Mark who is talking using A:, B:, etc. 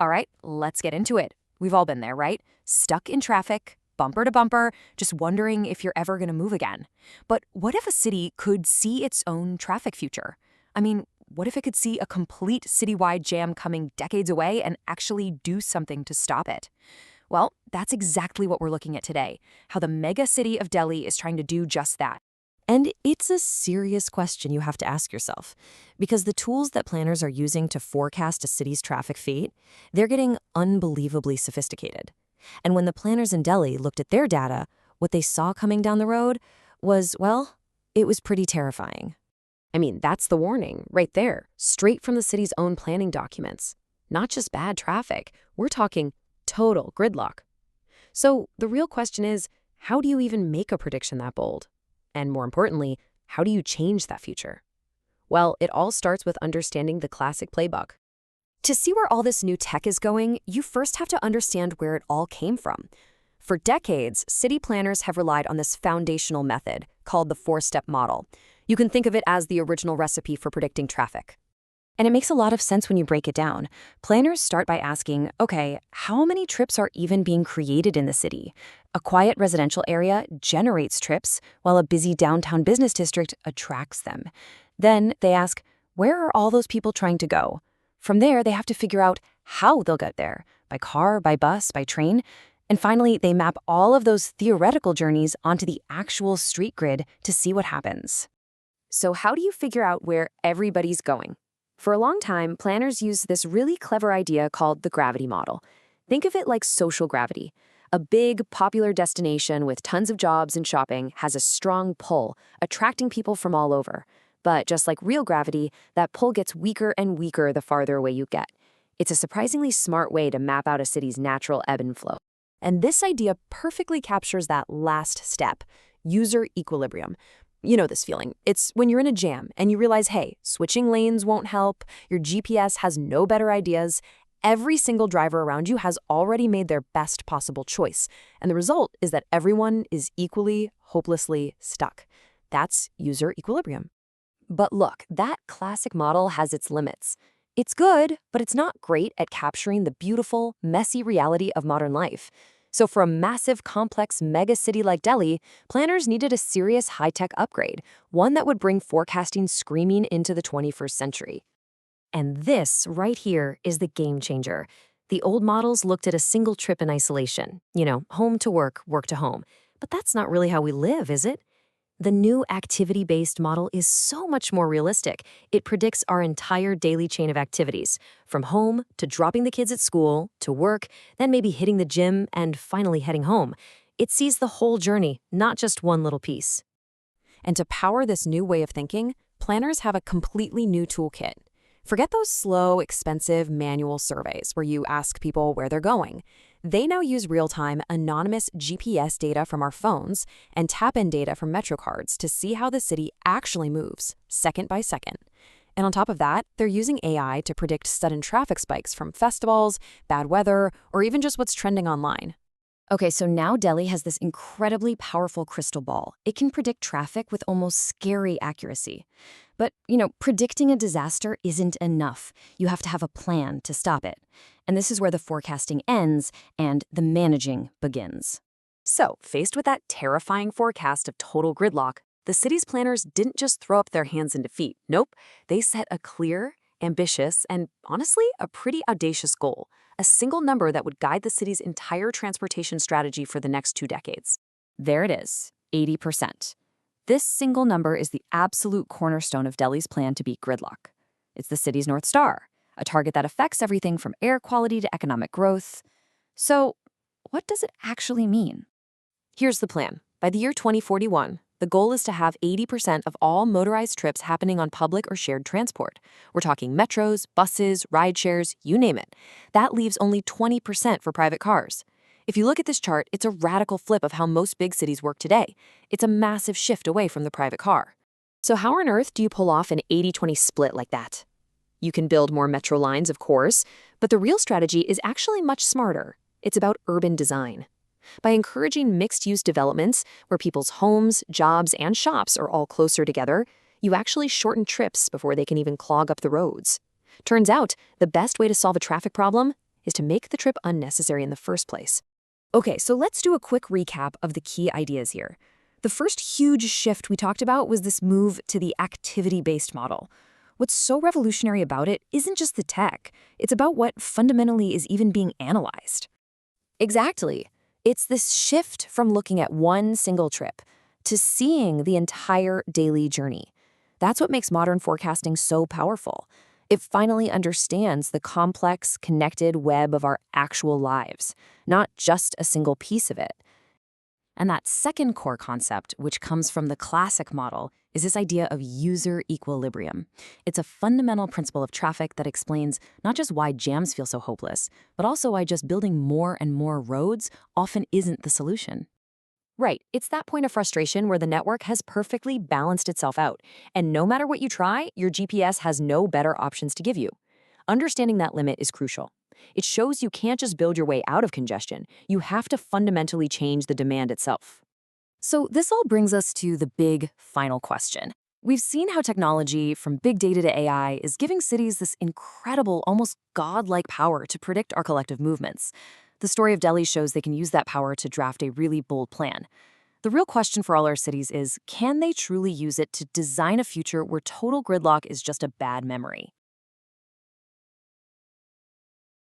A: All right, let's get into it. We've all been there, right? Stuck in traffic, bumper to bumper, just wondering if you're ever going to move again. But what if a city could see its own traffic future? I mean, what if it could see a complete citywide jam coming decades away and actually do something to stop it? Well, that's exactly what we're looking at today, how the mega city of Delhi is trying to do just that. And it's a serious question you have to ask yourself, because the tools that planners are using to forecast a city's traffic fate, they're getting unbelievably sophisticated. And when the planners in Delhi looked at their data, what they saw coming down the road was, well, it was pretty terrifying. I mean, that's the warning right there, straight from the city's own planning documents. Not just bad traffic, we're talking total gridlock. So the real question is, how do you even make a prediction that bold? And more importantly, how do you change that future? Well, it all starts with understanding the classic playbook. To see where all this new tech is going, you first have to understand where it all came from. For decades, city planners have relied on this foundational method called the four-step model. You can think of it as the original recipe for predicting traffic. And it makes a lot of sense when you break it down. Planners start by asking, okay, how many trips are even being created in the city? A quiet residential area generates trips, while a busy downtown business district attracts them. Then they ask, where are all those people trying to go? From there, they have to figure out how they'll get there, by car, by bus, by train. And finally, they map all of those theoretical journeys onto the actual street grid to see what happens. So how do you figure out where everybody's going? For a long time, planners used this really clever idea called the gravity model. Think of it like social gravity. A big, popular destination with tons of jobs and shopping has a strong pull, attracting people from all over. But just like real gravity, that pull gets weaker and weaker the farther away you get. It's a surprisingly smart way to map out a city's natural ebb and flow. And this idea perfectly captures that last step, user equilibrium. You know this feeling. It's when you're in a jam and you realize, hey, switching lanes won't help, your GPS has no better ideas. Every single driver around you has already made their best possible choice. And the result is that everyone is equally, hopelessly stuck. That's user equilibrium. But look, that classic model has its limits. It's good, but it's not great at capturing the beautiful, messy reality of modern life. So for a massive, complex mega city like Delhi, planners needed a serious high-tech upgrade, one that would bring forecasting screaming into the 21st century. And this right here is the game changer. The old models looked at a single trip in isolation, home to work, work to home. But that's not really how we live, is it? The new activity-based model is so much more realistic. It predicts our entire daily chain of activities, from home to dropping the kids at school, to work, then maybe hitting the gym, and finally heading home. It sees the whole journey, not just one little piece. And to power this new way of thinking, planners have a completely new toolkit. Forget those slow, expensive manual surveys where you ask people where they're going. They now use real-time, anonymous GPS data from our phones and tap-in data from Metro cards to see how the city actually moves, second by second. And on top of that, they're using AI to predict sudden traffic spikes from festivals, bad weather, or even just what's trending online. Okay, so now Delhi has this incredibly powerful crystal ball. It can predict traffic with almost scary accuracy. But, predicting a disaster isn't enough. You have to have a plan to stop it. And this is where the forecasting ends and the managing begins. So, faced with that terrifying forecast of total gridlock, the city's planners didn't just throw up their hands in defeat. Nope, they set a clear, ambitious, and honestly, a pretty audacious goal. A single number that would guide the city's entire transportation strategy for the next 2 decades. There it is, 80%. This single number is the absolute cornerstone of Delhi's plan to beat gridlock. It's the city's North Star, a target that affects everything from air quality to economic growth. So, what does it actually mean? Here's the plan. By the year 2041, the goal is to have 80% of all motorized trips happening on public or shared transport. We're talking metros, buses, ride shares, you name it. That leaves only 20% for private cars. If you look at this chart, it's a radical flip of how most big cities work today. It's a massive shift away from the private car. So how on earth do you pull off an 80-20 split like that? You can build more metro lines, of course, but the real strategy is actually much smarter. It's about urban design. By encouraging mixed-use developments where people's homes, jobs, and shops are all closer together, you actually shorten trips before they can even clog up the roads. Turns out, the best way to solve a traffic problem is to make the trip unnecessary in the first place. Okay, so let's do a quick recap of the key ideas here. The first huge shift we talked about was this move to the activity-based model. What's so revolutionary about it isn't just the tech, it's about what fundamentally is even being analyzed. Exactly. It's this shift from looking at one single trip to seeing the entire daily journey. That's what makes modern forecasting so powerful. It finally understands the complex, connected web of our actual lives, not just a single piece of it. And that second core concept, which comes from the classic model, is this idea of user equilibrium. It's a fundamental principle of traffic that explains not just why jams feel so hopeless, but also why just building more and more roads often isn't the solution. Right, it's that point of frustration where the network has perfectly balanced itself out, and no matter what you try, your GPS has no better options to give you. Understanding that limit is crucial. It shows you can't just build your way out of congestion, you have to fundamentally change the demand itself. So this all brings us to the big final question. We've seen how technology, from big data to AI, is giving cities this incredible, almost godlike power to predict our collective movements. The story of Delhi shows they can use that power to draft a really bold plan. The real question for all our cities is, can they truly use it to design a future where total gridlock is just a bad memory?